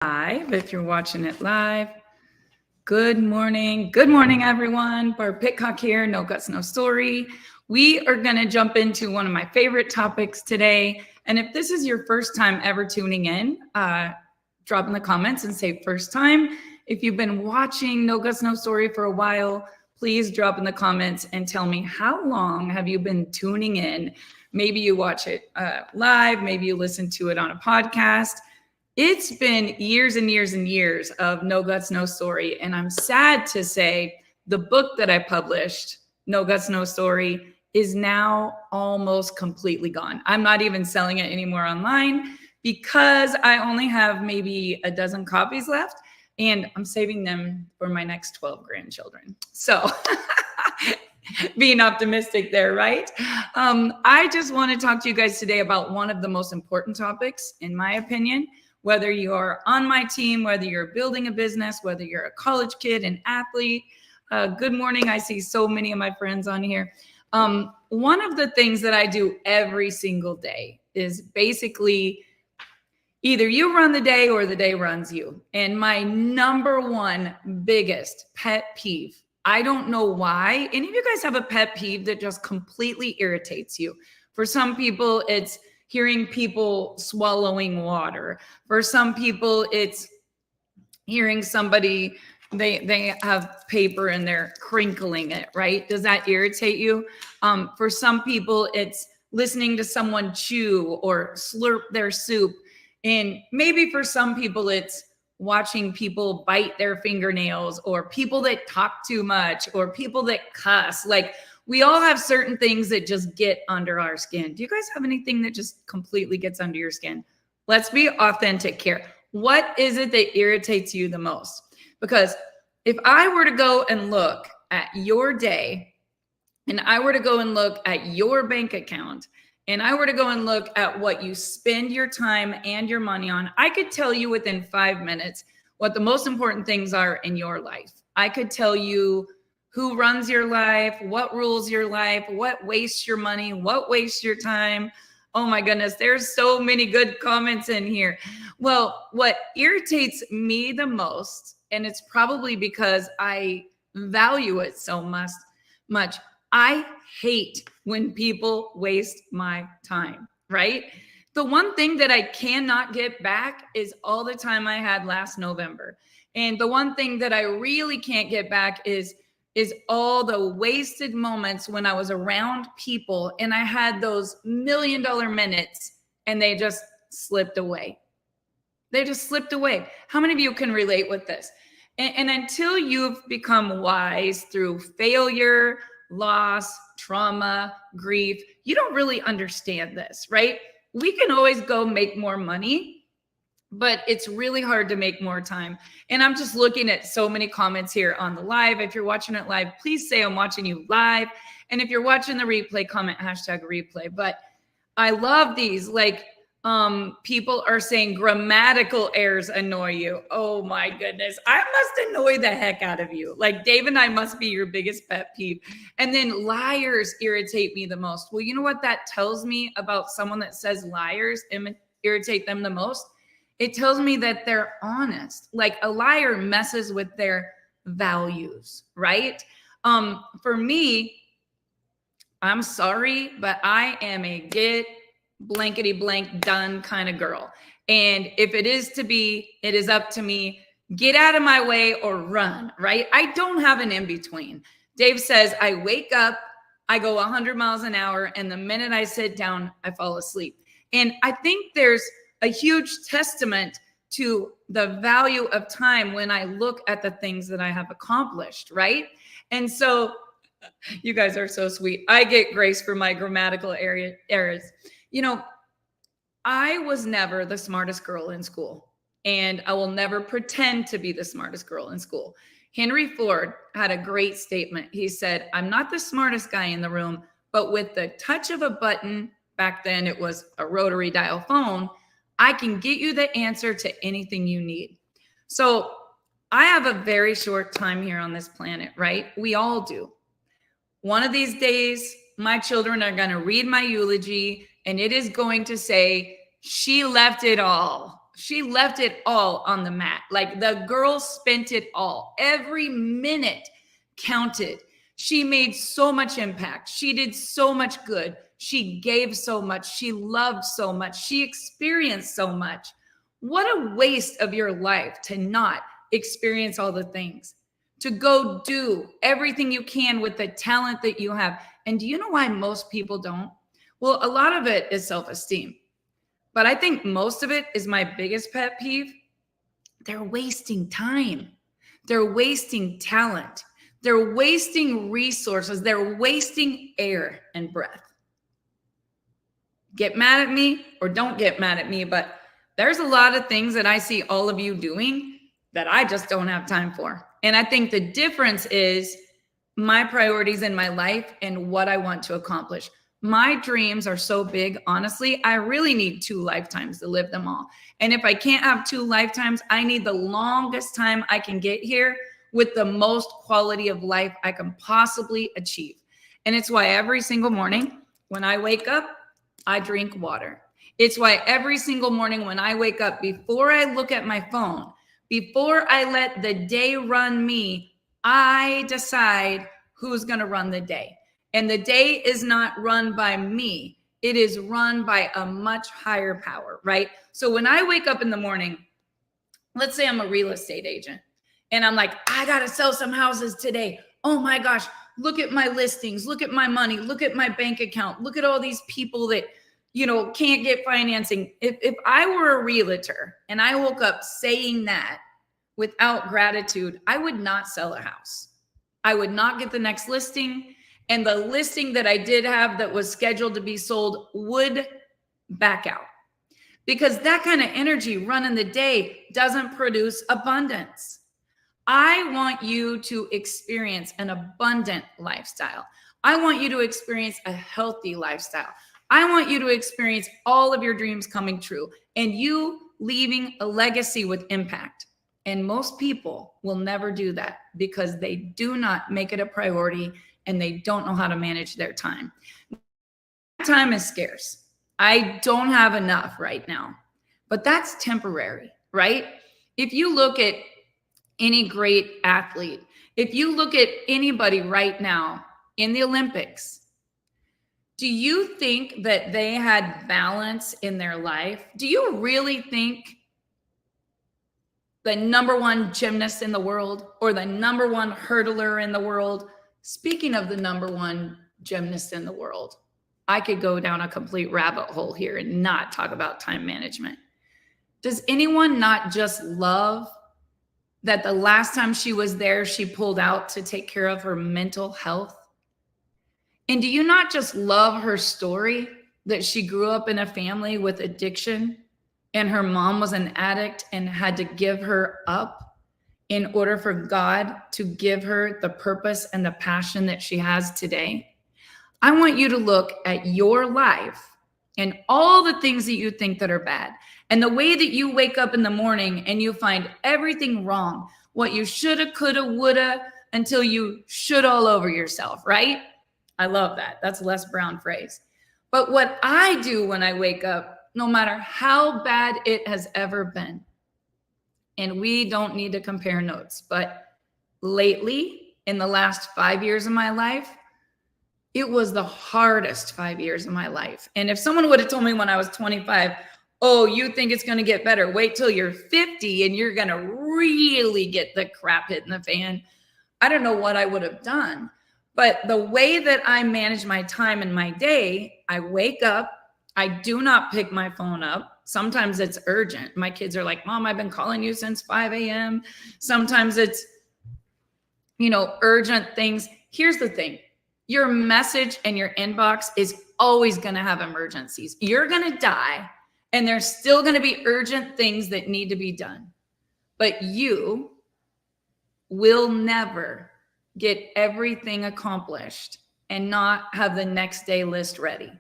Live. If you're watching it live, good morning. Good morning, everyone. Barb Pitcock here, No Guts, No Story. We are going to jump into one of my favorite topics today. And if this is your first time ever tuning in, drop in the comments and say first time. If you've been watching No Guts, No Story for a while, please drop in the comments and tell me how long have you been tuning in. Maybe you watch it live, maybe you listen to it on a podcast. It's been years and years and years of No Guts, No Story. And I'm sad to say the book that I published, No Guts, No Story, is now almost completely gone. I'm not even selling it anymore online because I only have maybe a dozen copies left and I'm saving them for my next 12 grandchildren. So being optimistic there, right? I just want to talk to you guys today about one of the most important topics, in my opinion. Whether you are on my team, whether you're building a business, whether you're a college kid, an athlete. Good morning. I see so many of my friends on here. One of the things that I do every single day is basically either you run the day or the day runs you. And my number one biggest pet peeve, I don't know why. Any of you guys have a pet peeve that just completely irritates you? For some people, it's hearing people swallowing water. For some people, it's hearing somebody, they have paper and they're crinkling it, right? Does that irritate you? For some people, it's listening to someone chew or slurp their soup. And maybe for some people, it's watching people bite their fingernails, or people that talk too much, or people that cuss. Like, we all have certain things that just get under our skin. Do you guys have anything that just completely gets under your skin? Let's be authentic here. What is it that irritates you the most? Because if I were to go and look at your day, and I were to go and look at your bank account, and I were to go and look at what you spend your time and your money on, I could tell you within 5 minutes what the most important things are in your life. I could tell you who runs your life, what rules your life, what wastes your money, what wastes your time. Oh my goodness, there's so many good comments in here. Well, what irritates me the most, and it's probably because I value it so much, I hate when people waste my time, right? The one thing that I cannot get back is all the time I had last November. And the one thing that I really can't get back is all the wasted moments when I was around people and I had those $1 million minutes and they just slipped away. They just slipped away. How many of you can relate with this? And until you've become wise through failure, loss, trauma, grief, you don't really understand this, right? We can always go make more money, but it's really hard to make more time. And I'm just looking at so many comments here on the live. If you're watching it live, please say I'm watching you live. And if you're watching the replay, comment #replay. But I love these. Like, people are saying grammatical errors annoy you. Oh my goodness. I must annoy the heck out of you. Like, Dave and I must be your biggest pet peeve. And then liars irritate me the most. Well, you know what that tells me about someone that says liars irritate them the most? It tells me that they're honest. Like, a liar messes with their values, right? For me, I'm sorry, but I am a get blankety blank done kind of girl. And if it is to be, it is up to me. Get out of my way or run, right? I don't have an in between. Dave says, I wake up, I go 100 miles an hour, and the minute I sit down, I fall asleep. And I think there's a huge testament to the value of time when I look at the things that I have accomplished, right? And so you guys are so sweet. I get grace for my grammatical errors. You know, I was never the smartest girl in school, and I will never pretend to be the smartest girl in school. Henry Ford had a great statement. He said, I'm not the smartest guy in the room, but with the touch of a button, back then it was a rotary dial phone, I can get you the answer to anything you need. So I have a very short time here on this planet, right? We all do. One of these days, my children are going to read my eulogy and it is going to say, she left it all. She left it all on the mat. Like the girl spent it all. Every minute counted. She made so much impact. She did so much good. She gave so much. She loved so much. She experienced so much. What a waste of your life to not experience all the things, to go do everything you can with the talent that you have. And do you know why most people don't? Well, a lot of it is self-esteem. But I think most of it is my biggest pet peeve. They're wasting time. They're wasting talent. They're wasting resources. They're wasting air and breath. Get mad at me or don't get mad at me, but there's a lot of things that I see all of you doing that I just don't have time for. And I think the difference is my priorities in my life and what I want to accomplish. My dreams are so big, honestly, I really need 2 lifetimes to live them all. And if I can't have 2 lifetimes, I need the longest time I can get here with the most quality of life I can possibly achieve. And it's why every single morning when I wake up, I drink water. It's why every single morning when I wake up, before I look at my phone, before I let the day run me, I decide who's going to run the day. And the day is not run by me. It is run by a much higher power, right? So when I wake up in the morning, let's say I'm a real estate agent and I'm like, I got to sell some houses today. Oh my gosh, look at my listings, look at my money, look at my bank account, look at all these people that, can't get financing. If I were a realtor and I woke up saying that without gratitude, I would not sell a house. I would not get the next listing. And the listing that I did have that was scheduled to be sold would back out, because that kind of energy running the day doesn't produce abundance. I want you to experience an abundant lifestyle. I want you to experience a healthy lifestyle. I want you to experience all of your dreams coming true and you leaving a legacy with impact. And most people will never do that because they do not make it a priority and they don't know how to manage their time. Time is scarce. I don't have enough right now, but that's temporary, right? If you look at any great athlete, if you look at anybody right now in the Olympics, do you think that they had balance in their life? Do you really think the number 1 gymnast in the world or the number 1 hurdler in the world? Speaking of the number 1 gymnast in the world, I could go down a complete rabbit hole here and not talk about time management. Does anyone not just love that the last time she was there, she pulled out to take care of her mental health? And do you not just love her story that she grew up in a family with addiction and her mom was an addict and had to give her up in order for God to give her the purpose and the passion that she has today? I want you to look at your life and all the things that you think that are bad and the way that you wake up in the morning and you find everything wrong, what you shoulda, coulda, woulda, until you should all over yourself, right? I love that. That's a Les Brown phrase. But what I do when I wake up, no matter how bad it has ever been, and we don't need to compare notes, but lately, in the last 5 years of my life, it was the hardest 5 years of my life. And if someone would have told me when I was 25, oh, you think it's going to get better, wait till you're 50 and you're going to really get the crap hit in the fan, I don't know what I would have done. But the way that I manage my time in my day, I wake up, I do not pick my phone up. Sometimes it's urgent. My kids are like, Mom, I've been calling you since 5 a.m. Sometimes it's, urgent things. Here's the thing. Your message and your inbox is always going to have emergencies. You're going to die and there's still going to be urgent things that need to be done. But you will never get everything accomplished and not have the next day list ready.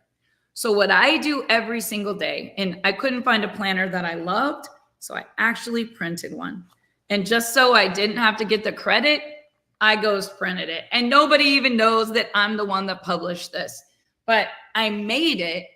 So what I do every single day, and I couldn't find a planner that I loved, so I actually printed one. And just so I didn't have to get the credit, I ghost printed it. And nobody even knows that I'm the one that published this. But I made it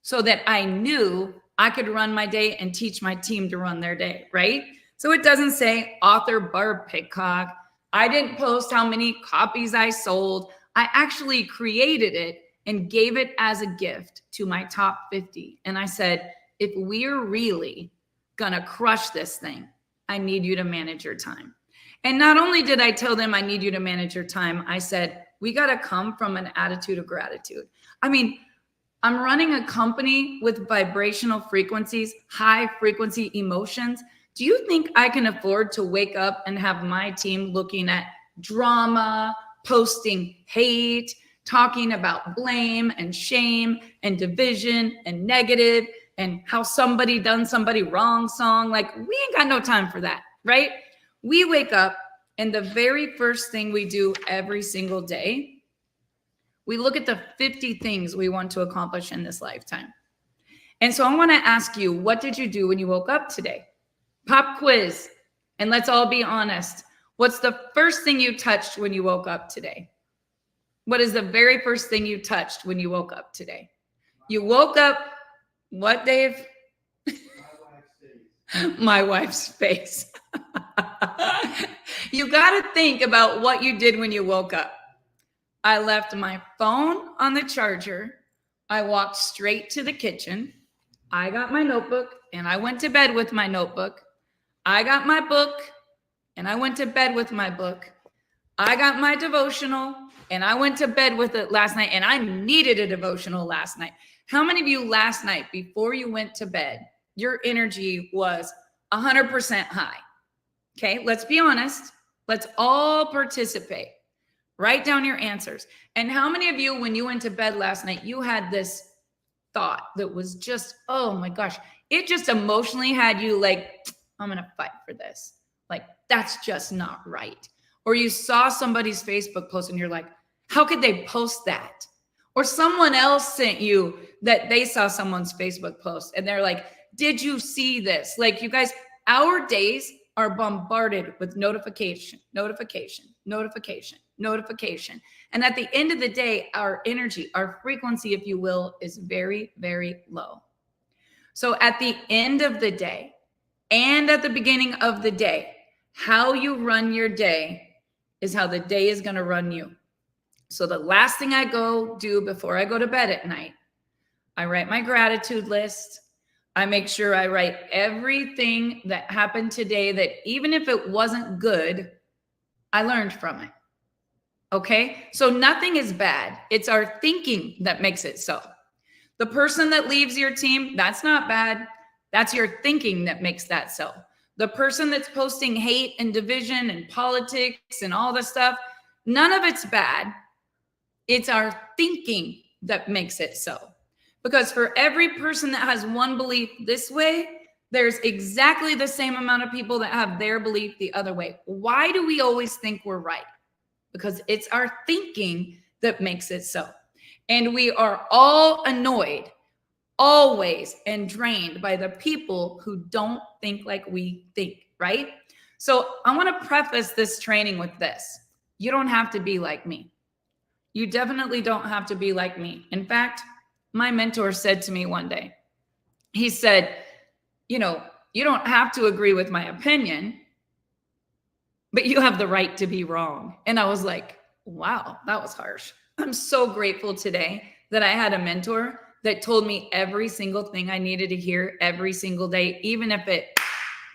so that I knew I could run my day and teach my team to run their day, right? So it doesn't say author Barb Pitcock. I didn't post how many copies I sold. I actually created it and gave it as a gift to my top 50. And I said, if we're really gonna crush this thing, I need you to manage your time. And not only did I tell them I need you to manage your time, I said, we gotta come from an attitude of gratitude. I mean, I'm running a company with vibrational frequencies, high frequency emotions. Do you think I can afford to wake up and have my team looking at drama, posting hate, talking about blame and shame and division and negative and how somebody done somebody wrong song? Like, we ain't got no time for that, right? We wake up and the very first thing we do every single day, we look at the 50 things we want to accomplish in this lifetime. And so I want to ask you, what did you do when you woke up today? Pop quiz. And let's all be honest. What's the first thing you touched when you woke up today? What is the very first thing you touched when you woke up today? You woke up, what, Dave? My wife's face. You got to think about what you did when you woke up. I left my phone on the charger. I walked straight to the kitchen. I got my notebook and I went to bed with my notebook. I got my book and I went to bed with my book. I got my devotional and I went to bed with it last night, and I needed a devotional last night. How many of you last night before you went to bed, your energy was 100% high? Okay, let's be honest. Let's all participate. Write down your answers. And how many of you, when you went to bed last night, you had this thought that was just, oh my gosh, it just emotionally had you like, I'm going to fight for this. Like, that's just not right. Or you saw somebody's Facebook post and you're like, how could they post that? Or someone else sent you that they saw someone's Facebook post and they're like, did you see this? Like, you guys, our days are bombarded with notification. And at the end of the day, our energy, our frequency, if you will, is very, very low. So at the end of the day and at the beginning of the day, how you run your day is how the day is going to run you. So the last thing I go do before I go to bed at night, I write my gratitude list. I make sure I write everything that happened today that even if it wasn't good, I learned from it. Okay? So nothing is bad. It's our thinking that makes it so. The person that leaves your team, that's not bad. That's your thinking that makes that so. The person that's posting hate and division and politics and all this stuff, none of it's bad. It's our thinking that makes it so. Because for every person that has one belief this way, there's exactly the same amount of people that have their belief the other way. Why do we always think we're right? Because it's our thinking that makes it so. And we are all annoyed, always, and drained by the people who don't think like we think, right? So I want to preface this training with this. You don't have to be like me. You definitely don't have to be like me. In fact, my mentor said to me one day, he said, you know, you don't have to agree with my opinion, but you have the right to be wrong. And I was like, wow, that was harsh. I'm so grateful today that I had a mentor that told me every single thing I needed to hear every single day, even if it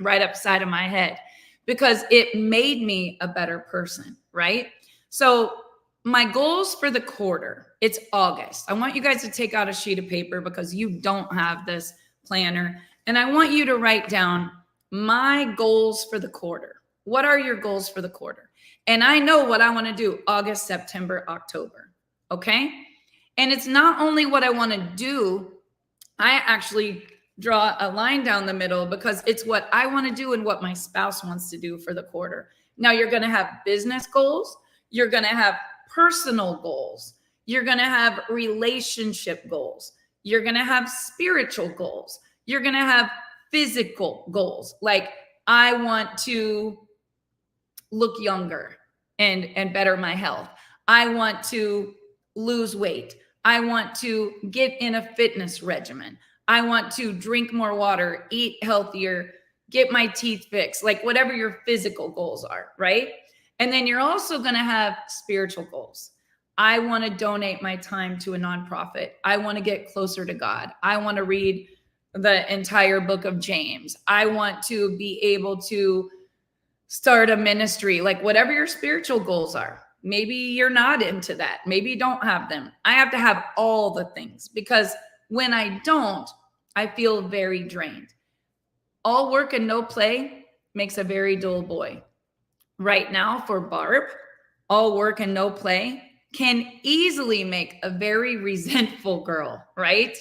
right upside of my head, because it made me a better person, right? So my goals for the quarter, it's August. I want you guys to take out a sheet of paper because you don't have this planner. And I want you to write down my goals for the quarter. What are your goals for the quarter? And I know what I want to do August, September, October. Okay? And it's not only what I want to do. I actually draw a line down the middle because it's what I want to do and what my spouse wants to do for the quarter. Now you're going to have business goals. You're going to have personal goals. You're going to have relationship goals. You're going to have spiritual goals. You're going to have physical goals. Like, I want to look younger and better my health. I want to lose weight. I want to get in a fitness regimen. I want to drink more water, eat healthier, get my teeth fixed, like whatever your physical goals are, right? And then you're also going to have spiritual goals. I want to donate my time to a nonprofit. I want to get closer to God. I want to read the entire book of James. I want to be able to start a ministry, like whatever your spiritual goals are. Maybe you're not into that. Maybe you don't have them. I have to have all the things, because when I don't, I feel very drained. All work and no play makes a very dull boy. Right now for Barb, all work and no play can easily make a very resentful girl, right?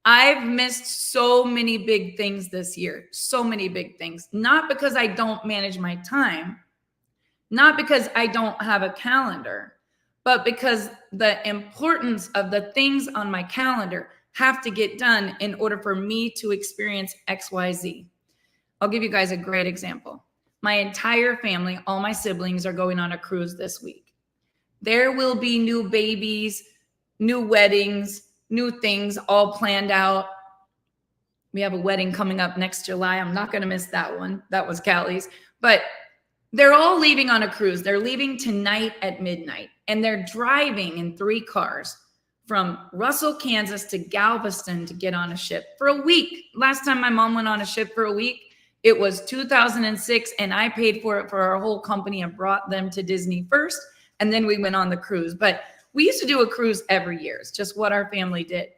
I've missed so many big things this year, so many big things, not because I don't manage my time, not because I don't have a calendar, but because the importance of the things on my calendar have to get done in order for me to experience XYZ. I'll give you guys a great example. My entire family, all my siblings are going on a cruise this week. There will be new babies, new weddings, new things all planned out. We have a wedding coming up next July. I'm not going to miss that one. That was Callie's. But they're all leaving on a cruise. They're leaving tonight at midnight, and they're driving in 3 cars from Russell, Kansas to Galveston to get on a ship for a week. Last time my mom went on a ship for a week, it was 2006, and I paid for it for our whole company and brought them to Disney first, and then we went on the cruise. But we used to do a cruise every year. It's just what our family did.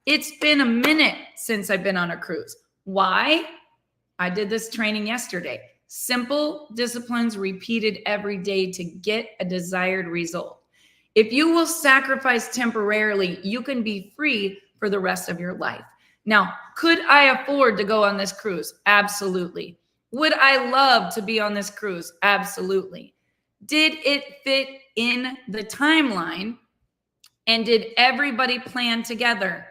It's been a minute since I've been on a cruise. Why? I did this training yesterday. Simple disciplines repeated every day to get a desired result. If you will sacrifice temporarily, you can be free for the rest of your life. Now, could I afford to go on this cruise? Absolutely. Would I love to be on this cruise? Absolutely. Did it fit in the timeline? And did everybody plan together?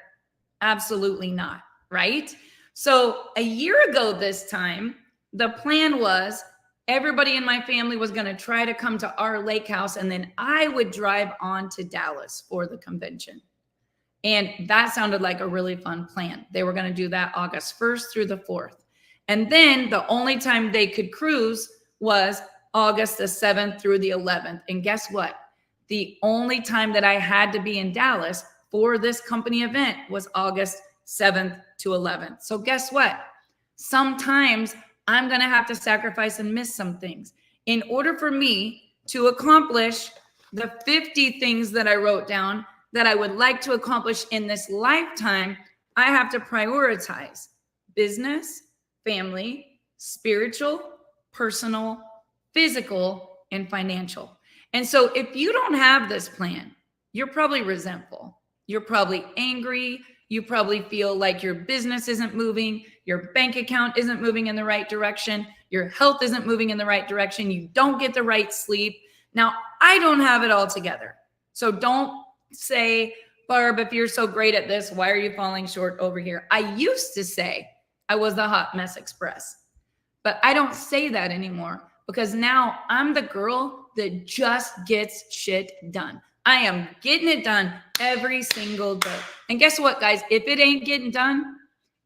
Absolutely not, right? So a year ago this time, the plan was everybody in my family was going to try to come to our lake house, and then I would drive on to Dallas for the convention. And that sounded like a really fun plan. They were going to do that August 1st through the 4th. And then the only time they could cruise was August the 7th through the 11th. And guess what? The only time that I had to be in Dallas for this company event was August 7th to 11th. So guess what? Sometimes I'm going to have to sacrifice and miss some things in order for me to accomplish the 50 things that I wrote down that I would like to accomplish in this lifetime. I have to prioritize business, family, spiritual, personal, physical, and financial. And so if you don't have this plan, you're probably resentful. You're probably angry. You probably feel like your business isn't moving. Your bank account isn't moving in the right direction. Your health isn't moving in the right direction. You don't get the right sleep. Now, I don't have it all together. So don't say, Barb, if you're so great at this, why are you falling short over here? I used to say I was the hot mess express, but I don't say that anymore because now I'm the girl that just gets shit done. I am getting it done every single day. And guess what, guys? If it ain't getting done,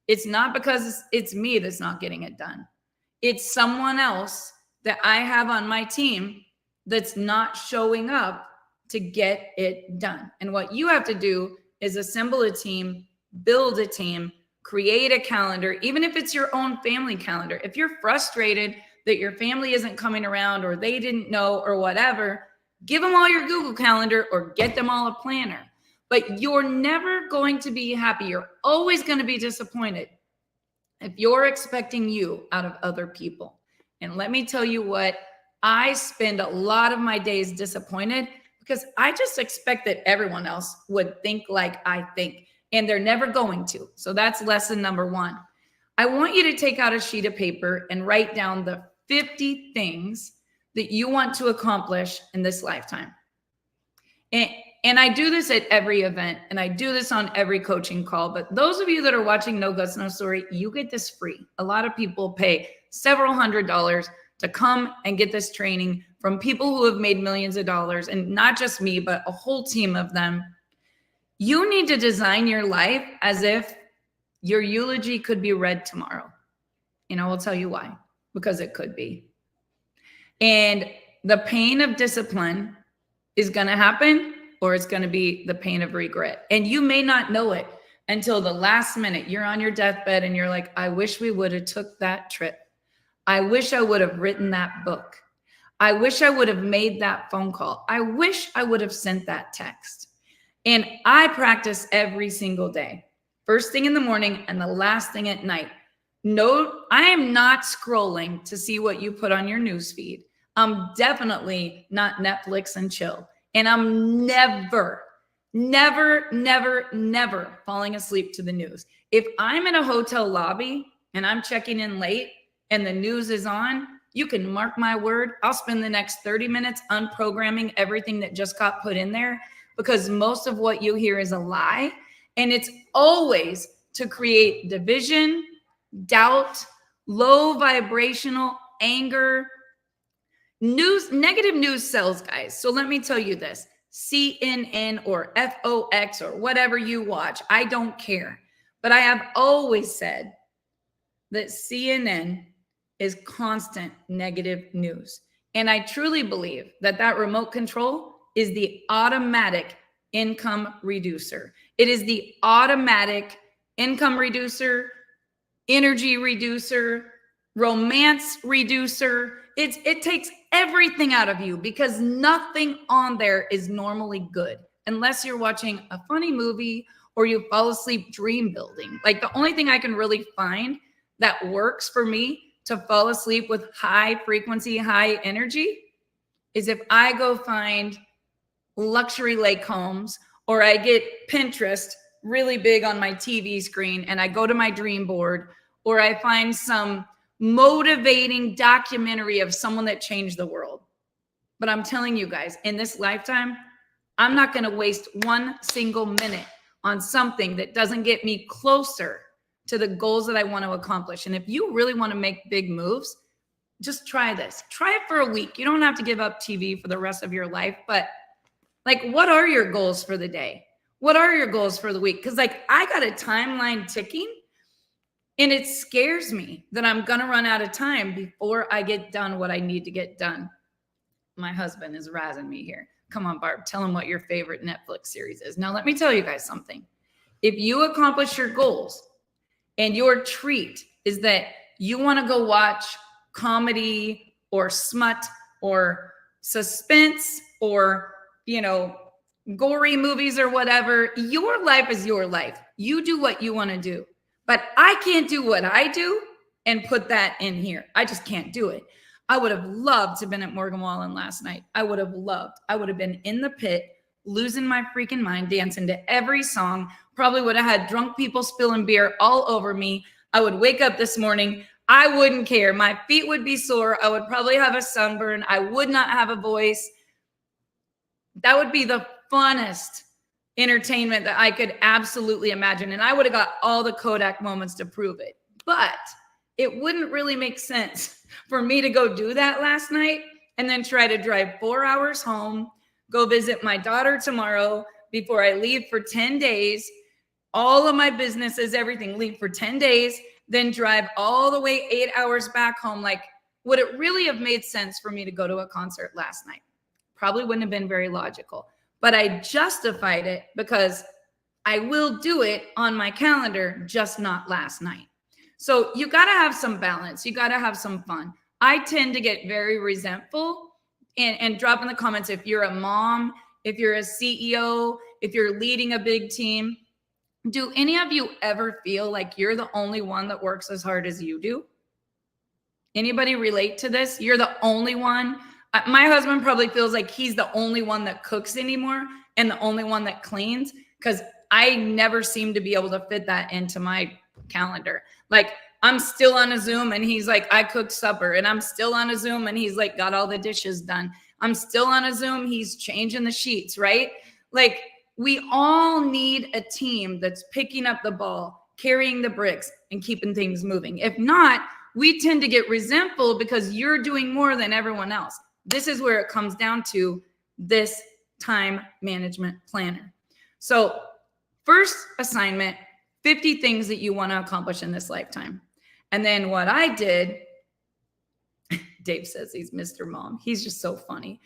it's not because it's me that's not getting it done. It's someone else that I have on my team that's not showing up to get it done. And what you have to do is assemble a team, build a team, create a calendar, even if it's your own family calendar. If you're frustrated that your family isn't coming around or they didn't know or whatever, give them all your Google Calendar or get them all a planner. But you're never going to be happy. You're always going to be disappointed if you're expecting you out of other people. And let me tell you what, I spend a lot of my days disappointed because I just expect that everyone else would think like I think, and they're never going to. So that's lesson number 1. I want you to take out a sheet of paper and write down the 50 things that you want to accomplish in this lifetime. And I do this at every event, and I do this on every coaching call. But those of you that are watching No Guts, No Story, you get this free. A lot of people pay several $100s to come and get this training from people who have made millions of dollars, and not just me, but a whole team of them. You need to design your life as if Your eulogy could be read tomorrow. And I will tell you why, because it could be. And the pain of discipline is going to happen, or it's going to be the pain of regret. And you may not know it until the last minute. You're on your deathbed and you're like, I wish we would have took that trip. I wish I would have written that book. I wish I would have made that phone call. I wish I would have sent that text. And I practice every single day, first thing in the morning and the last thing at night. No, I am not scrolling to see what you put on your newsfeed. I'm definitely not Netflix and chill. And I'm never falling asleep to the news. If I'm in a hotel lobby and I'm checking in late and the news is on, you can mark my word, I'll spend the next 30 minutes unprogramming everything that just got put in there, because most of what you hear is a lie. And it's always to create division, doubt, low vibrational anger. Negative news sells, guys. So let me tell you this. CNN or FOX or whatever you watch, I don't care. But I have always said that CNN is constant negative news. And I truly believe that that remote control is the automatic income reducer. It is the automatic income reducer, energy reducer, romance reducer. It takes everything out of you, because nothing on there is normally good unless you're watching a funny movie or you fall asleep dream building. Like, the only thing I can really find that works for me to fall asleep with high frequency, high energy is if I go find luxury lake homes, or I get Pinterest really big on my TV screen and I go to my dream board, or I find some motivating documentary of someone that changed the world. But I'm telling you guys, in this lifetime, I'm not going to waste one single minute on something that doesn't get me closer to the goals that I want to accomplish. And if you really want to make big moves, just try this. Try it for a week. You don't have to give up TV for the rest of your life, but like, what are your goals for the day? What are your goals for the week? Because like, I got a timeline ticking, and it scares me that I'm going to run out of time before I get done what I need to get done. My husband is razzing me here. Come on, Barb, tell him what your favorite Netflix series is. Now, let me tell you guys something. If you accomplish your goals and your treat is that you want to go watch comedy or smut or suspense or, gory movies or whatever, your life is your life. You do what you want to do. But I can't do what I do and put that in here. I just can't do it. I would have loved to have been at Morgan Wallen last night. I would have been in the pit, losing my freaking mind, dancing to every song. Probably would have had drunk people spilling beer all over me. I would wake up this morning. I wouldn't care. My feet would be sore. I would probably have a sunburn. I would not have a voice. That would be the funnest entertainment that I could absolutely imagine. And I would have got all the Kodak moments to prove it. But it wouldn't really make sense for me to go do that last night and then try to drive 4 hours home, go visit my daughter tomorrow before I leave for 10 days, all of my businesses, everything, leave for 10 days, then drive all the way 8 hours back home. Like, would it really have made sense for me to go to a concert last night? Probably wouldn't have been very logical. But I justified it because I will do it on my calendar, just not last night. So you got to have some balance. You got to have some fun. I tend to get very resentful, and drop in the comments if you're a mom, if you're a CEO, if you're leading a big team. Do any of you ever feel like you're the only one that works as hard as you do? Anybody relate to this? You're the only one. My husband probably feels like he's the only one that cooks anymore and the only one that cleans, because I never seem to be able to fit that into my calendar. Like, I'm still on a Zoom and he's like, I cooked supper. And I'm still on a Zoom and he's like, got all the dishes done. I'm still on a Zoom. He's changing the sheets, right? Like, we all need a team that's picking up the ball, carrying the bricks, and keeping things moving. If not, we tend to get resentful because you're doing more than everyone else. This is where it comes down to this time management planner. So first assignment, 50 things that you want to accomplish in this lifetime. And then what I did, Dave says he's Mr. Mom. He's just so funny.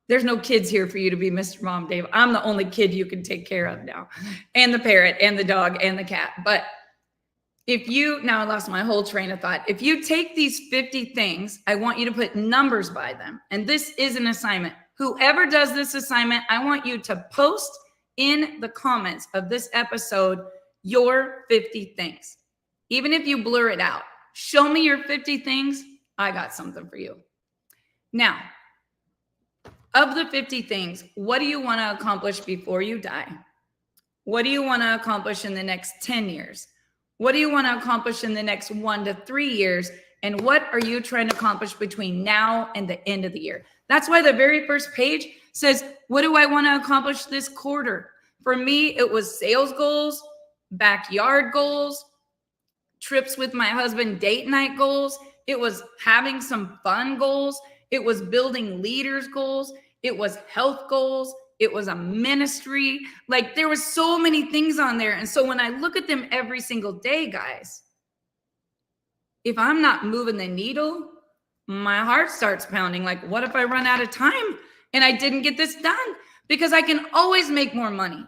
There's no kids here for you to be Mr. Mom, Dave. I'm the only kid you can take care of now, and the parrot and the dog and the cat. But now I lost my whole train of thought. If you take these 50 things, I want you to put numbers by them. And this is an assignment. Whoever does this assignment, I want you to post in the comments of this episode your 50 things. Even if you blur it out, show me your 50 things. I got something for you. Now, of the 50 things, what do you want to accomplish before you die? What do you want to accomplish in the next 10 years? What do you want to accomplish in the next 1 to 3 years? And what are you trying to accomplish between now and the end of the year? That's why the very first page says, what do I want to accomplish this quarter? For me, it was sales goals, backyard goals, trips with my husband, date night goals. It was having some fun goals. It was building leaders goals. It was health goals. It was a ministry. Like, there was so many things on there. And so when I look at them every single day, guys, if I'm not moving the needle, my heart starts pounding. Like, what if I run out of time and I didn't get this done? Because I can always make more money.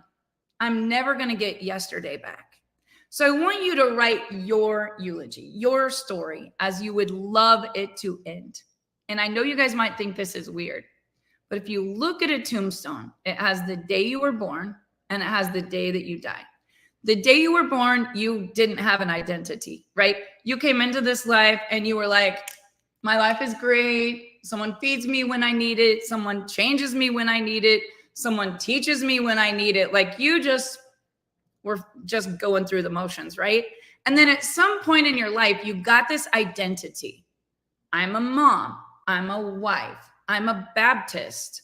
I'm never going to get yesterday back. So I want you to write your eulogy, your story, as you would love it to end. And I know you guys might think this is weird, but if you look at a tombstone, it has the day you were born and it has the day that you die. The day you were born, you didn't have an identity, right? You came into this life and you were like, my life is great. Someone feeds me when I need it. Someone changes me when I need it. Someone teaches me when I need it. Like, you just were just going through the motions, right? And then at some point in your life, you got this identity. I'm a mom. I'm a wife. I'm a Baptist.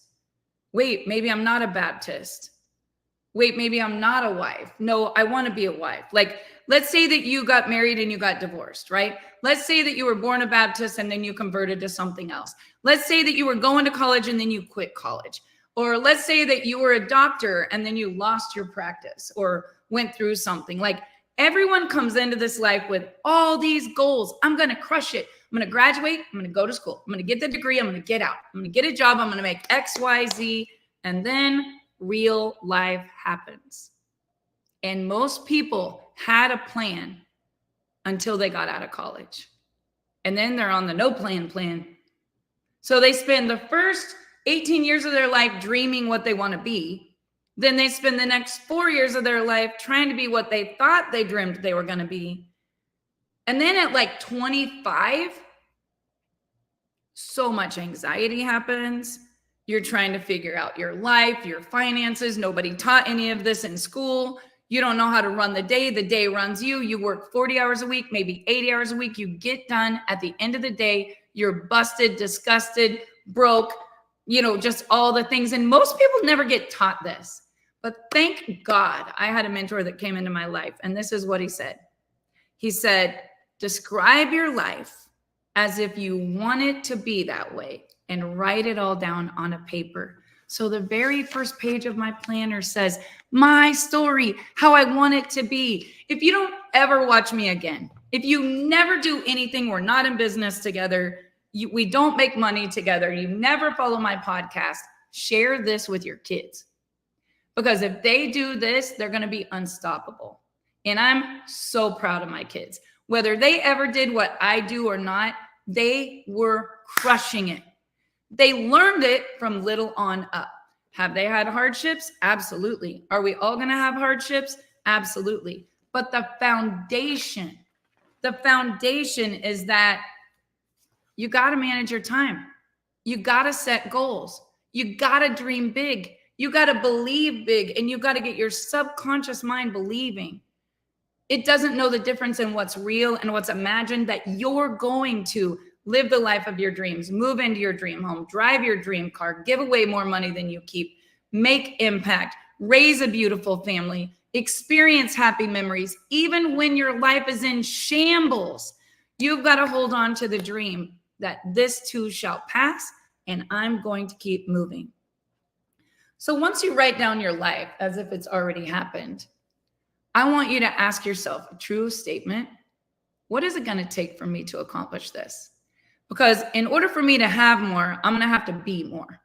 Wait, maybe I'm not a Baptist. Wait, maybe I'm not a wife. No, I want to be a wife. Like, let's say that you got married and you got divorced, right? Let's say that you were born a Baptist and then you converted to something else. Let's say that you were going to college and then you quit college. Or let's say that you were a doctor and then you lost your practice or went through something. Like, everyone comes into this life with all these goals. I'm going to crush it. I'm going to graduate. I'm going to go to school. I'm going to get the degree. I'm going to get out. I'm going to get a job. I'm going to make X, Y, Z. And then real life happens. And most people had a plan until they got out of college. And then they're on the no plan. So they spend the first 18 years of their life dreaming what they want to be. Then they spend the next 4 years of their life trying to be what they thought they dreamed they were going to be. And then at like 25, so much anxiety happens. You're trying to figure out your life, your finances. Nobody taught any of this in school. You don't know how to run the day. The day runs you. You work 40 hours a week, maybe 80 hours a week. You get done. At the end of the day, you're busted, disgusted, broke, just all the things. And most people never get taught this. But thank God I had a mentor that came into my life. And this is what he said. He said, describe your life as if you want it to be that way and write it all down on a paper. So the very first page of my planner says, my story, how I want it to be. If you don't ever watch me again, if you never do anything, we're not in business together, we don't make money together, you never follow my podcast, share this with your kids. Because if they do this, they're going to be unstoppable. And I'm so proud of my kids. Whether they ever did what I do or not, they were crushing it. They learned it from little on up. Have they had hardships? Absolutely. Are we all going to have hardships? Absolutely. But the foundation is that you got to manage your time. You got to set goals. You got to dream big. You got to believe big, and you got to get your subconscious mind believing. It doesn't know the difference in what's real and what's imagined, that you're going to live the life of your dreams, move into your dream home, drive your dream car, give away more money than you keep, make impact, raise a beautiful family, experience happy memories. Even when your life is in shambles, you've got to hold on to the dream that this too shall pass, and I'm going to keep moving. So once you write down your life as if it's already happened, I want you to ask yourself a true statement. What is it going to take for me to accomplish this? Because in order for me to have more, I'm going to have to be more.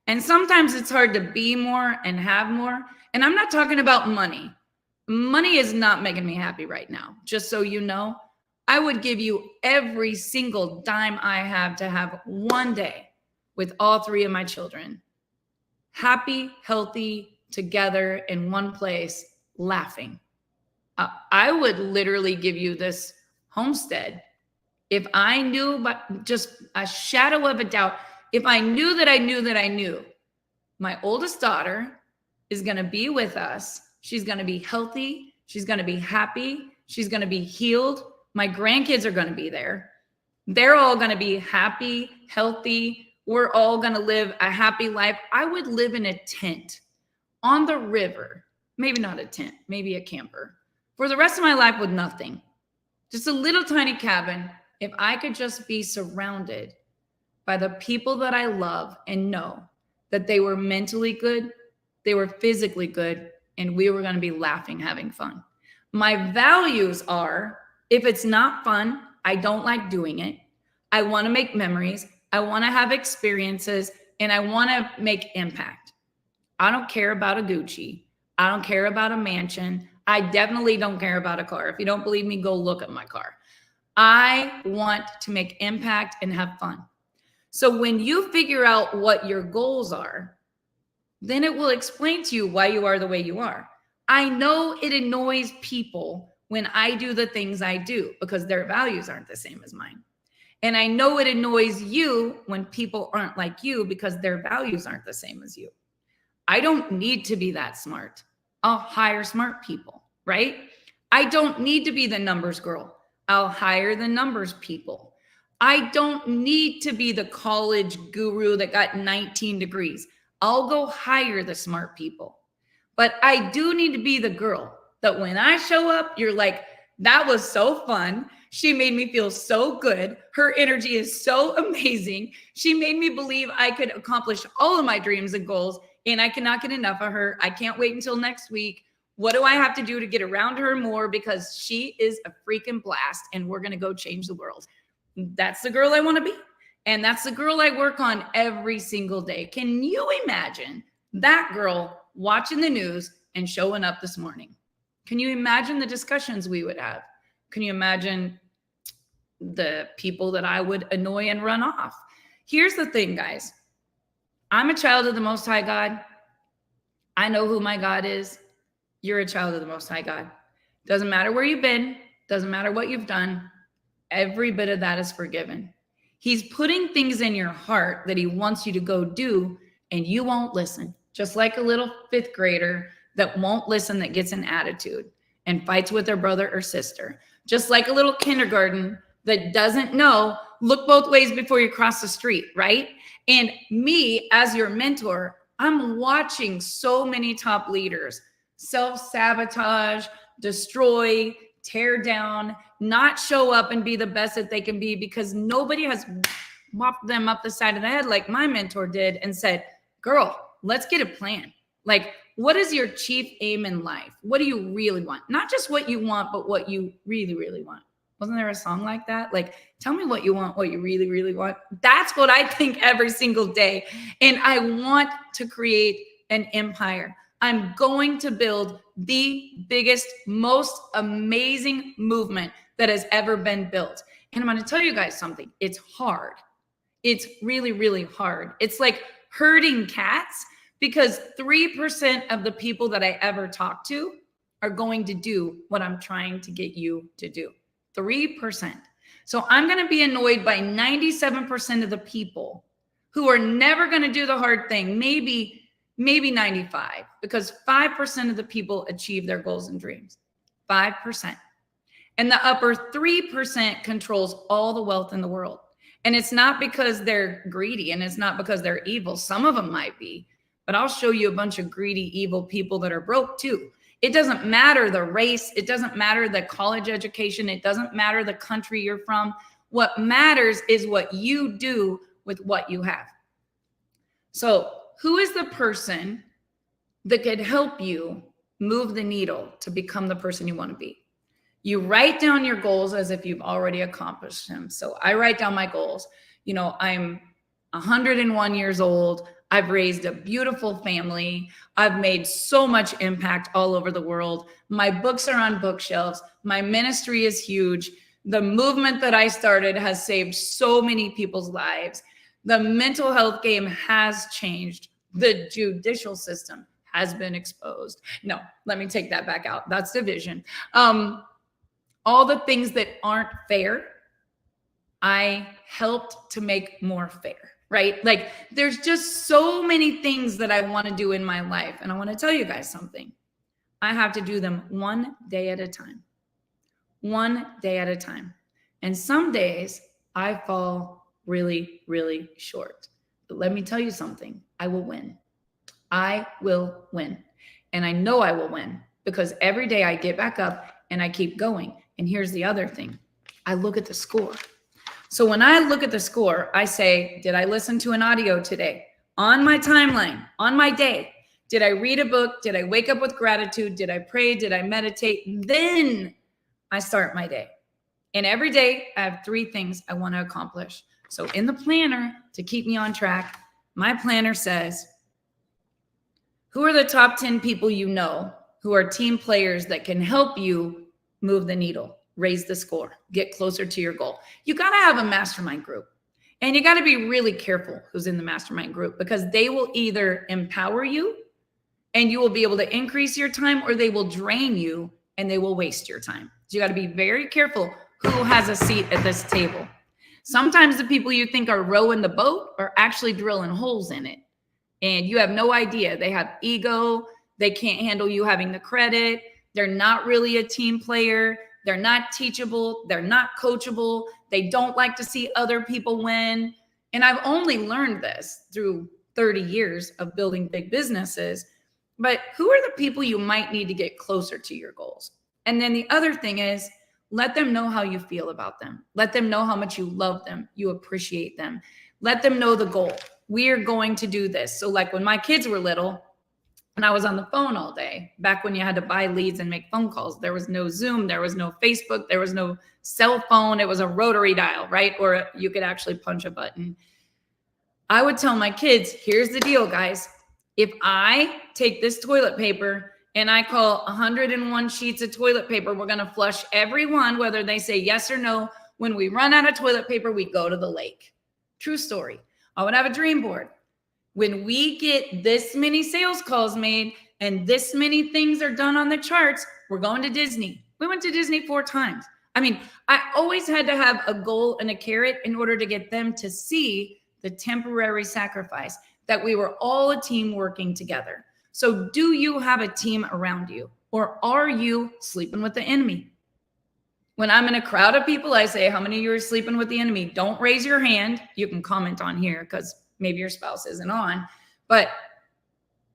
And sometimes it's hard to be more and have more. And I'm not talking about money. Money is not making me happy right now. Just so you know, I would give you every single dime I have to have one day with all three of my children, happy, healthy, together in one place, laughing. I would literally give you this homestead if I knew, but just a shadow of a doubt, if I knew that I knew that I knew my oldest daughter is going to be with us. She's going to be healthy. She's going to be happy. She's going to be healed. My grandkids are going to be there. They're all going to be happy, healthy. We're all going to live a happy life. I would live in a tent on the river. Maybe not a tent, maybe a camper. For the rest of my life with nothing. Just a little tiny cabin. If I could just be surrounded by the people that I love and know that they were mentally good, they were physically good, and we were going to be laughing, having fun. My values are, if it's not fun, I don't like doing it. I want to make memories. I want to have experiences, and I want to make impact. I don't care about a Gucci. I don't care about a mansion. I definitely don't care about a car. If you don't believe me, go look at my car. I want to make impact and have fun. So when you figure out what your goals are, then it will explain to you why you are the way you are. I know it annoys people when I do the things I do because their values aren't the same as mine. And I know it annoys you when people aren't like you because their values aren't the same as you. I don't need to be that smart. I'll hire smart people, right? I don't need to be the numbers girl. I'll hire the numbers people. I don't need to be the college guru that got 19 degrees. I'll go hire the smart people. But I do need to be the girl that when I show up, you're like, that was so fun. She made me feel so good. Her energy is so amazing. She made me believe I could accomplish all of my dreams and goals, and I cannot get enough of her. I can't wait until next week. What do I have to do to get around her more? Because she is a freaking blast, and we're going to go change the world. That's the girl I want to be. And that's the girl I work on every single day. Can you imagine that girl watching the news and showing up this morning? Can you imagine the discussions we would have? Can you imagine the people that I would annoy and run off? Here's the thing, guys. I'm a child of the Most High God. I know who my God is. You're a child of the Most High God. Doesn't matter where you've been. Doesn't matter what you've done. Every bit of that is forgiven. He's putting things in your heart that he wants you to go do, and you won't listen. Just like a little fifth grader that won't listen, that gets an attitude and fights with their brother or sister. Just like a little kindergarten that doesn't know, look both ways before you cross the street, right? And me, as your mentor, I'm watching so many top leaders self-sabotage, destroy, tear down, not show up and be the best that they can be because nobody has mopped them up the side of the head like my mentor did and said, girl, let's get a plan. Like, what is your chief aim in life? What do you really want? Not just what you want, but what you really, really want. Wasn't there a song like that? Like, tell me what you want, what you really, really want. That's what I think every single day. And I want to create an empire. I'm going to build the biggest, most amazing movement that has ever been built. And I'm going to tell you guys something. It's hard. It's really, really hard. It's like herding cats because 3% of the people that I ever talk to are going to do what I'm trying to get you to do. 3%. So I'm going to be annoyed by 97% of the people who are never going to do the hard thing. Maybe 95, because 5% of the people achieve their goals and dreams. 5%. And the upper 3% controls all the wealth in the world. And it's not because they're greedy and it's not because they're evil. Some of them might be, but I'll show you a bunch of greedy, evil people that are broke too. It doesn't matter the race. It doesn't matter the college education. It doesn't matter the country you're from. What matters is what you do with what you have. So who is the person that could help you move the needle to become the person you want to be. You write down your goals as if you've already accomplished them. So I write down my goals. You know, I'm 101 years old. I've raised a beautiful family. I've made so much impact all over the world. My books are on bookshelves. My ministry is huge. The movement that I started has saved so many people's lives. The mental health game has changed. The judicial system has been exposed. No, let me take that back out. That's division. All the things that aren't fair, I helped to make more fair, right? Like there's just so many things that I want to do in my life. And I want to tell you guys something. I have to do them one day at a time. One day at a time. And some days I fall really, really short. But let me tell you something. I will win. I will win. And I know I will win because every day I get back up and I keep going. And here's the other thing. I look at the score. So when I look at the score, I say, did I listen to an audio today? On my timeline, on my day, did I read a book? Did I wake up with gratitude? Did I pray? Did I meditate? Then I start my day. And every day I have 3 things I want to accomplish. So in the planner, to keep me on track, my planner says, who are the top 10 people you know who are team players that can help you move the needle, raise the score, get closer to your goal? You got to have a mastermind group. And you got to be really careful who's in the mastermind group because they will either empower you and you will be able to increase your time, or they will drain you and they will waste your time. So you got to be very careful who has a seat at this table. Sometimes the people you think are rowing the boat are actually drilling holes in it. And you have no idea. They have ego. They can't handle you having the credit. They're not really a team player. They're not teachable. They're not coachable. They don't like to see other people win. And I've only learned this through 30 years of building big businesses. But who are the people you might need to get closer to your goals? And then the other thing is, let them know how you feel about them. Let them know how much you love them, you appreciate them. Let them know the goal. We are going to do this. So like when my kids were little and I was on the phone all day, back when you had to buy leads and make phone calls, there was no Zoom, there was no Facebook, there was no cell phone. It was a rotary dial, right? Or you could actually punch a button. I would tell my kids, here's the deal, guys. If I take this toilet paper and I call 101 sheets of toilet paper, we're going to flush every one, whether they say yes or no. When we run out of toilet paper, we go to the lake. True story. I would have a dream board. When we get this many sales calls made and this many things are done on the charts, we're going to Disney. We went to Disney 4 times. I mean, I always had to have a goal and a carrot in order to get them to see the temporary sacrifice, that we were all a team working together. So do you have a team around you, or are you sleeping with the enemy? When I'm in a crowd of people, I say, how many of you are sleeping with the enemy? Don't raise your hand. You can comment on here because maybe your spouse isn't on. But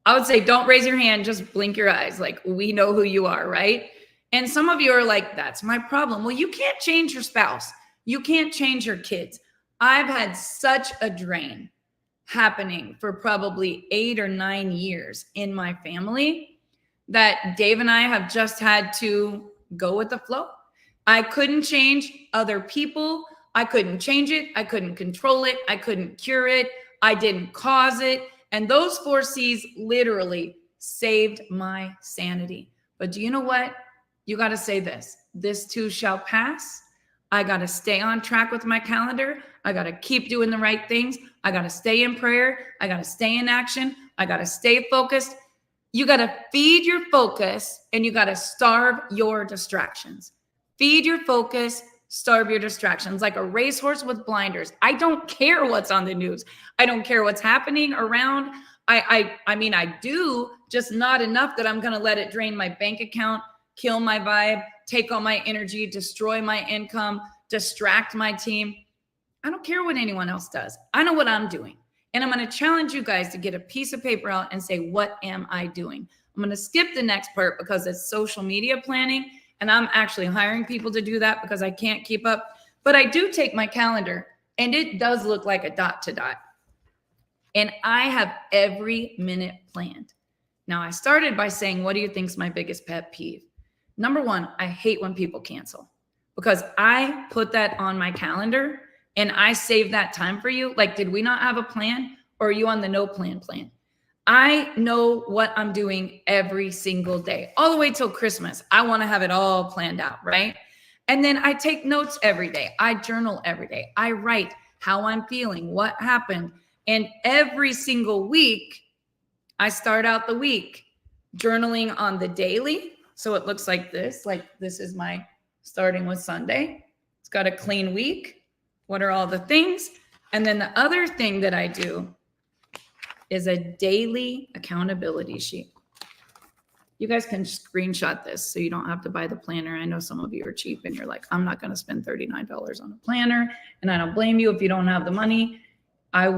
I would say, don't raise your hand. Just blink your eyes. Like, we know who you are, right? And some of you are like, that's my problem. Well, you can't change your spouse. You can't change your kids. I've had such a drain happening for probably 8 or 9 years in my family that Dave and I have just had to go with the flow. I couldn't change other people. I couldn't change it. I couldn't control it. I couldn't cure it. I didn't cause it. And those 4 C's literally saved my sanity. But do you know what? You got to say this. This too shall pass. I got to stay on track with my calendar. I got to keep doing the right things. I got to stay in prayer. I got to stay in action. I got to stay focused. You got to feed your focus and you got to starve your distractions. Feed your focus, starve your distractions, like a racehorse with blinders. I don't care what's on the news. I don't care what's happening around. I mean, I do, just not enough that I'm going to let it drain my bank account, kill my vibe, take all my energy, destroy my income, distract my team. I don't care what anyone else does. I know what I'm doing. And I'm going to challenge you guys to get a piece of paper out and say, what am I doing? I'm going to skip the next part because it's social media planning. And I'm actually hiring people to do that because I can't keep up. But I do take my calendar and it does look like a dot to dot. And I have every minute planned. Now, I started by saying, what do you think is my biggest pet peeve? Number one, I hate when people cancel because I put that on my calendar and I save that time for you. Like, did we not have a plan, or are you on the no plan plan? I know what I'm doing every single day, all the way till Christmas. I want to have it all planned out, right? And then I take notes every day. I journal every day. I write how I'm feeling, what happened. And every single week, I start out the week journaling on the daily. So it looks like this is my starting with Sunday. It's got a clean week. What are all the things? And then the other thing that I do is a daily accountability sheet. You guys can screenshot this so you don't have to buy the planner. I know some of you are cheap and you're like, I'm not going to spend $39 on a planner. And I don't blame you if you don't have the money. I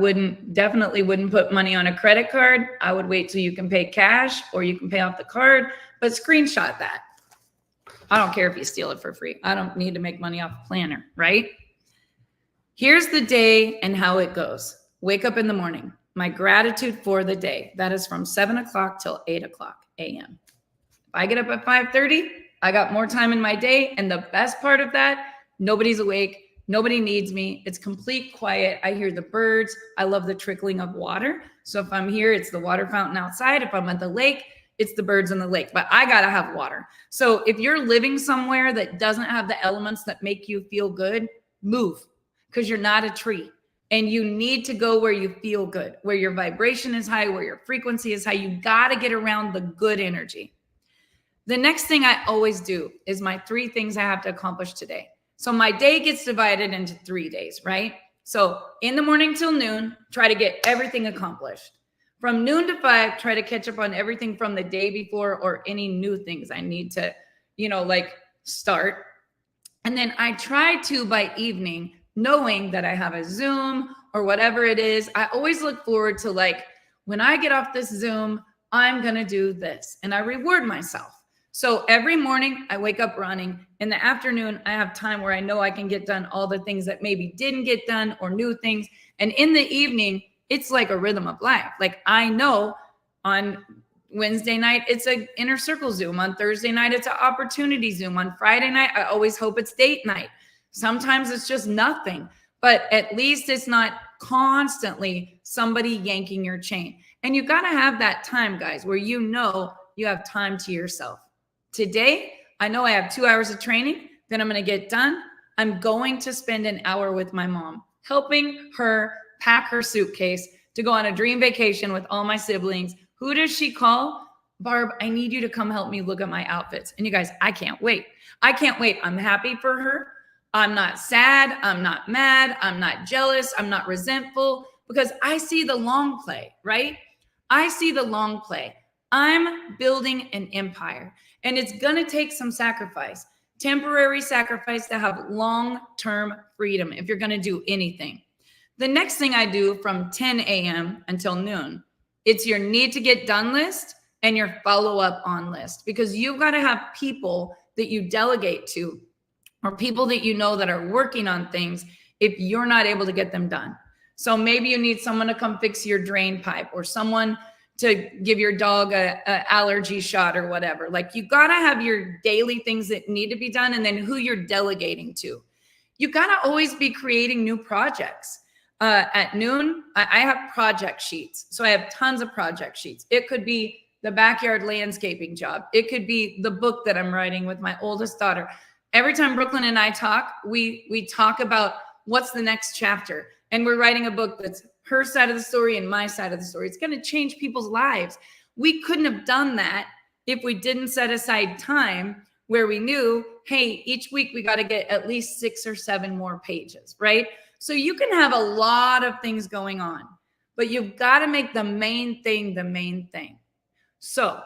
definitely wouldn't put money on a credit card. I would wait till you can pay cash or you can pay off the card, but screenshot that. I don't care if you steal it for free. I don't need to make money off a planner, right? Here's the day and how it goes. Wake up in the morning. My gratitude for the day. That is from 7 o'clock till 8 o'clock a.m. If I get up at 5:30, I got more time in my day. And the best part of that, nobody's awake. Nobody needs me. It's complete quiet. I hear the birds. I love the trickling of water. So if I'm here, it's the water fountain outside. If I'm at the lake, it's the birds in the lake. But I got to have water. So if you're living somewhere that doesn't have the elements that make you feel good, move, because you're not a tree. And you need to go where you feel good, where your vibration is high, where your frequency is high. You got to get around the good energy. The next thing I always do is my 3 things I have to accomplish today. So my day gets divided into 3 days, right? So in the morning till noon, try to get everything accomplished. From noon to 5, try to catch up on everything from the day before or any new things I need to, start. And then I try to, by evening, knowing that I have a Zoom or whatever it is, I always look forward to when I get off this Zoom, I'm going to do this. And I reward myself. So every morning I wake up running. In the afternoon, I have time where I know I can get done all the things that maybe didn't get done or new things. And in the evening, it's like a rhythm of life. Like I know on Wednesday night, it's an inner circle Zoom. On Thursday night, it's an opportunity Zoom. On Friday night, I always hope it's date night. Sometimes it's just nothing, but at least it's not constantly somebody yanking your chain. And you got to have that time, guys, where you have time to yourself. Today, I know I have 2 hours of training, then I'm going to get done. I'm going to spend an hour with my mom, helping her pack her suitcase to go on a dream vacation with all my siblings. Who does she call? Barb, I need you to come help me look at my outfits. And you guys, I can't wait. I can't wait. I'm happy for her. I'm not sad. I'm not mad. I'm not jealous. I'm not resentful because I see the long play, right? I see the long play. I'm building an empire and it's going to take some sacrifice, temporary sacrifice to have long-term freedom if you're going to do anything. The next thing I do from 10 a.m. until noon, it's your need to get done list and your follow-up on list because you've got to have people that you delegate to or people that you know that are working on things if you're not able to get them done. So maybe you need someone to come fix your drain pipe or someone to give your dog a allergy shot or whatever. Like you got to have your daily things that need to be done and then who you're delegating to. You got to always be creating new projects. At noon, I have project sheets. So I have tons of project sheets. It could be the backyard landscaping job. It could be the book that I'm writing with my oldest daughter. Every time Brooklyn and I talk, we talk about what's the next chapter. And we're writing a book that's her side of the story and my side of the story. It's going to change people's lives. We couldn't have done that if we didn't set aside time where we knew, hey, each week we got to get at least 6 or 7 more pages, right? So you can have a lot of things going on, but you've got to make the main thing the main thing. So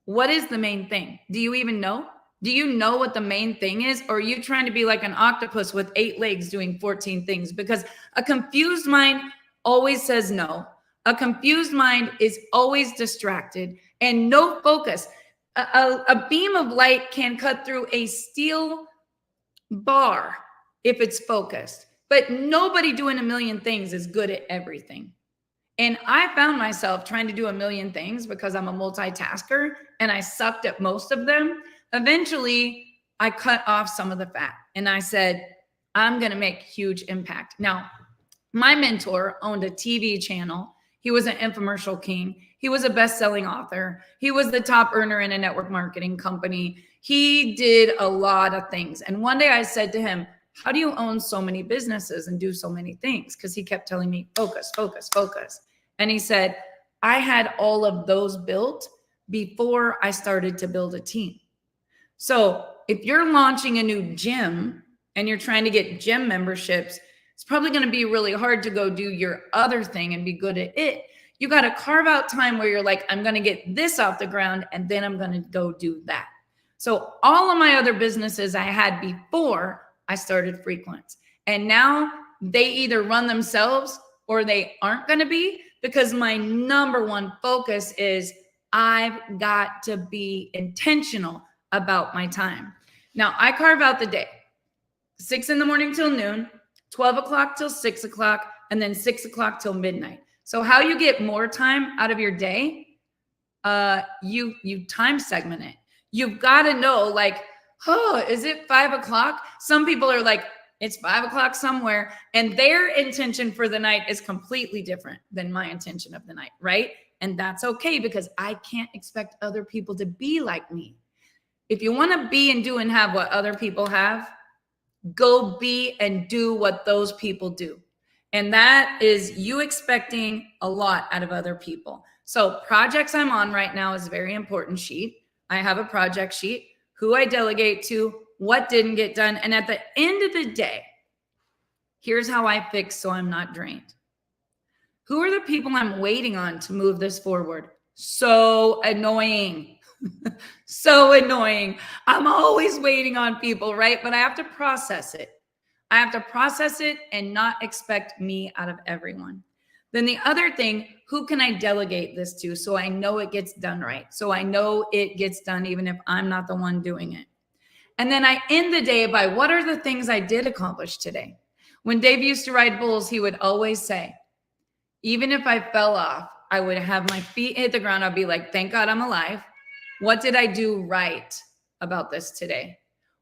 what is the main thing? Do you even know? Do you know what the main thing is? Or are you trying to be like an octopus with 8 legs doing 14 things? Because a confused mind always says no. A confused mind is always distracted and no focus. A beam of light can cut through a steel bar if it's focused. But nobody doing a million things is good at everything. And I found myself trying to do a million things because I'm a multitasker and I sucked at most of them. Eventually, I cut off some of the fat and I said, I'm going to make huge impact. Now, my mentor owned a TV channel. He was an infomercial king. He was a best-selling author. He was the top earner in a network marketing company. He did a lot of things. And one day I said to him, how do you own so many businesses and do so many things? Because he kept telling me, focus, focus, focus. And he said, I had all of those built before I started to build a team. So if you're launching a new gym and you're trying to get gym memberships, it's probably going to be really hard to go do your other thing and be good at it. You got to carve out time where you're like, I'm going to get this off the ground and then I'm going to go do that. So all of my other businesses I had before I started Frequence. And now they either run themselves or they aren't going to be, because my number one focus is I've got to be intentional about my time. Now I carve out the day, 6 a.m. till noon, 12 o'clock till 6 o'clock, and then 6 o'clock till midnight. So how you get more time out of your day, you time segment it. You've got to know, like, oh, is it 5 o'clock? Some people are like, it's 5 o'clock somewhere, and their intention for the night is completely different than my intention of the night, right? And that's okay, because I can't expect other people to be like me. If you want to be and do and have what other people have, go be and do what those people do. And that is you expecting a lot out of other people. So projects I'm on right now is a very important sheet. I have a project sheet, who I delegate to, what didn't get done. And at the end of the day, here's how I fix so I'm not drained. Who are the people I'm waiting on to move this forward? So annoying. So annoying. I'm always waiting on people, right? But I have to process it. I have to process it and not expect me out of everyone. Then the other thing, who can I delegate this to so I know it gets done right? So I know it gets done even if I'm not the one doing it. And then I end the day by, what are the things I did accomplish today? When Dave used to ride bulls, he would always say, even if I fell off, I would have my feet hit the ground. I'd be like, thank God I'm alive. What did I do right about this today?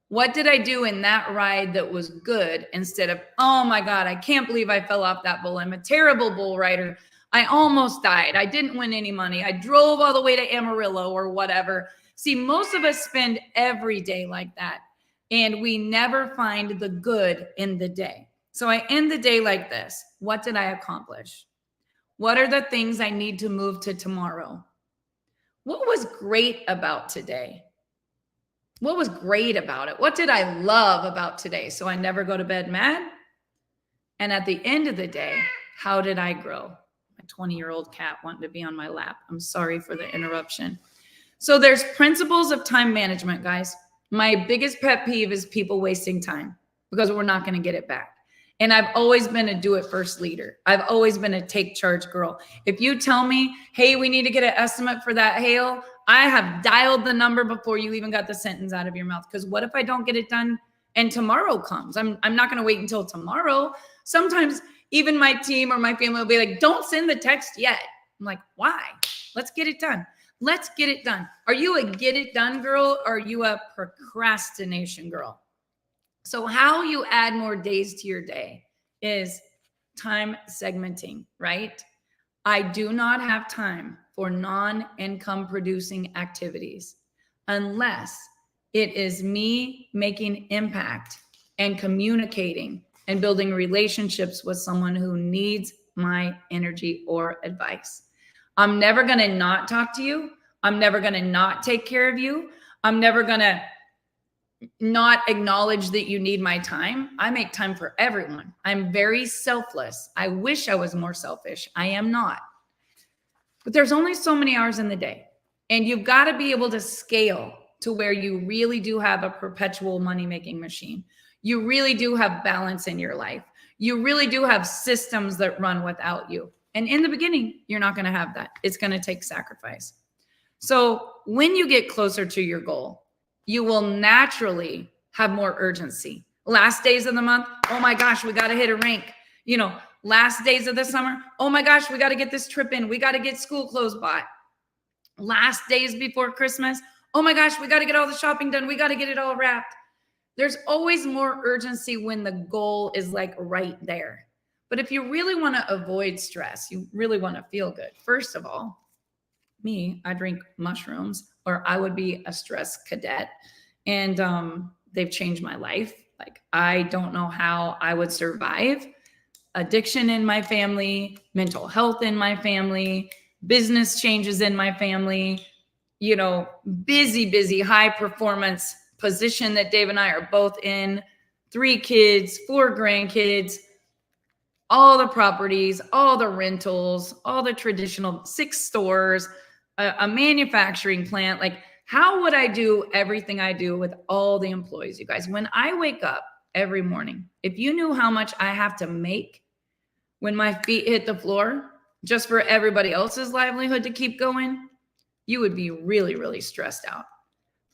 What did I do in that ride that was good, instead of, oh my God, I can't believe I fell off that bull. I'm a terrible bull rider. I almost died. I didn't win any money. I drove all the way to Amarillo or whatever. See, most of us spend every day like that, and we never find the good in the day. So I end the day like this. What did I accomplish? What are the things I need to move to tomorrow? What was great about today? What was great about it? What did I love about today? So I never go to bed mad. And at the end of the day, how did I grow? My 20-year-old cat wanted to be on my lap. I'm sorry for the interruption. So there's principles of time management, guys. My biggest pet peeve is people wasting time, because we're not going to get it back. And I've always been a do it first leader. I've always been a take charge girl. If you tell me, hey, we need to get an estimate for that hail, I have dialed the number before you even got the sentence out of your mouth. Because what if I don't get it done and tomorrow comes? I'm not going to wait until tomorrow. Sometimes even my team or my family will be like, don't send the text yet. I'm like, why? Let's get it done. Let's get it done. Are you a get it done girl, or are you a procrastination girl? So how you add more days to your day is time segmenting, right? I do not have time for non-income producing activities unless it is me making impact and communicating and building relationships with someone who needs my energy or advice. I'm never going to not talk to you. I'm never going to not take care of you. I'm never going to not acknowledge that you need my time. I make time for everyone. I'm very selfless. I wish I was more selfish. I am not. But there's only so many hours in the day. And you've got to be able to scale to where you really do have a perpetual money-making machine. You really do have balance in your life. You really do have systems that run without you. And in the beginning, you're not going to have that. It's going to take sacrifice. So when you get closer to your goal, you will naturally have more urgency. Last days of the month, oh my gosh, we got to hit a rank. You know, Last days of the summer, oh my gosh, we got to get this trip in. We got to get school clothes bought. Last days before Christmas, oh my gosh, we got to get all the shopping done. We got to get it all wrapped. There's always more urgency when the goal is like right there. But if you really want to avoid stress, you really want to feel good. First of all, I drink mushrooms, or I would be a stress cadet. And they've changed my life. Like, I don't know how I would survive addiction in my family, mental health in my family, business changes in my family, busy, high performance position that Dave and I are both in, 3 kids, 4 grandkids, all the properties, all the rentals, all the traditional 6 stores, a manufacturing plant. Like, how would I do everything I do with all the employees, you guys? When I wake up every morning, if you knew how much I have to make when my feet hit the floor just for everybody else's livelihood to keep going, you would be really, really stressed out.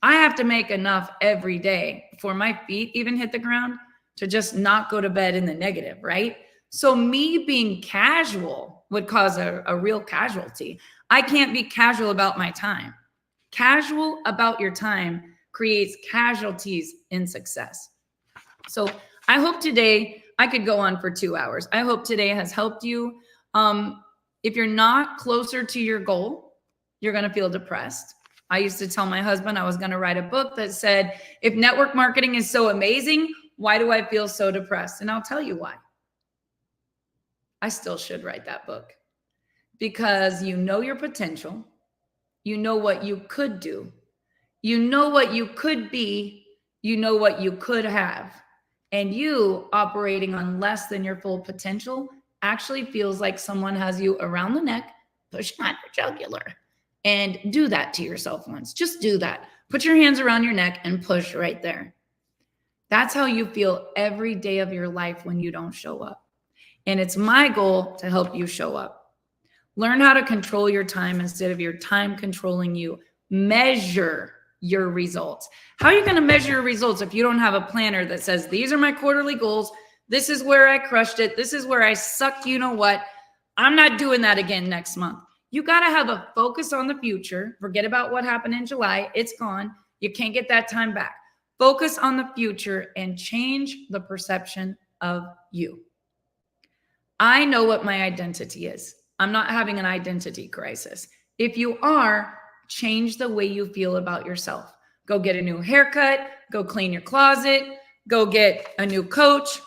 I have to make enough every day before my feet even hit the ground to just not go to bed in the negative, right? So me being casual would cause a real casualty. I can't be casual about my time. Casual about your time creates casualties in success. So I hope today, I could go on for 2 hours. I hope today has helped you. If you're not closer to your goal, you're going to feel depressed. I used to tell my husband I was going to write a book that said, if network marketing is so amazing, why do I feel so depressed? And I'll tell you why. I still should write that book, because you know your potential. You know what you could do. You know what you could be. You know what you could have. And you operating on less than your full potential actually feels like someone has you around the neck, pushing on your jugular. And do that to yourself once. Just do that. Put your hands around your neck and push right there. That's how you feel every day of your life when you don't show up. And it's my goal to help you show up. Learn how to control your time instead of your time controlling you. Measure your results. How are you going to measure your results if you don't have a planner that says, these are my quarterly goals. This is where I crushed it. This is where I sucked. You know what? I'm not doing that again next month. You got to have a focus on the future. Forget about what happened in July. It's gone. You can't get that time back. Focus on the future and change the perception of you. I know what my identity is. I'm not having an identity crisis. If you are, change the way you feel about yourself. Go get a new haircut. Go clean your closet. Go get a new coach.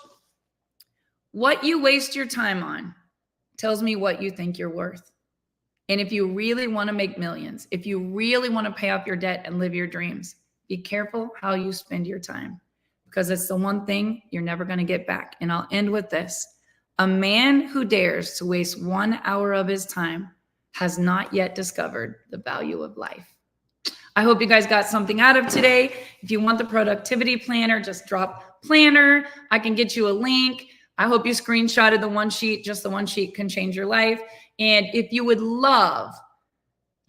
What you waste your time on tells me what you think you're worth. And if you really want to make millions, if you really want to pay off your debt and live your dreams, be careful how you spend your time, because it's the one thing you're never going to get back. And I'll end with this. A man who dares to waste 1 hour of his time has not yet discovered the value of life. I hope you guys got something out of today. If you want the productivity planner, just drop planner. I can get you a link. I hope you screenshotted the one sheet. Just the one sheet can change your life. And if you would love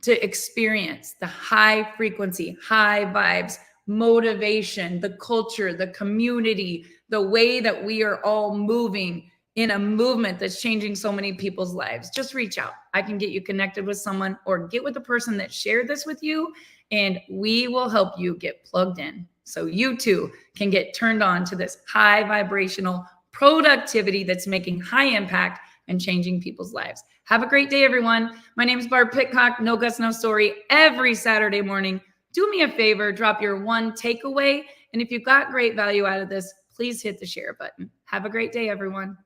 to experience the high frequency, high vibes, motivation, the culture, the community, the way that we are all moving in a movement that's changing so many people's lives, just reach out. I can get you connected with someone, or get with the person that shared this with you, and we will help you get plugged in so you too can get turned on to this high vibrational productivity that's making high impact and changing people's lives. Have a great day, everyone. My name is Barb Pitcock, No Guts, No Story, every Saturday morning. Do me a favor, drop your one takeaway. And if you got great value out of this, please hit the share button. Have a great day, everyone.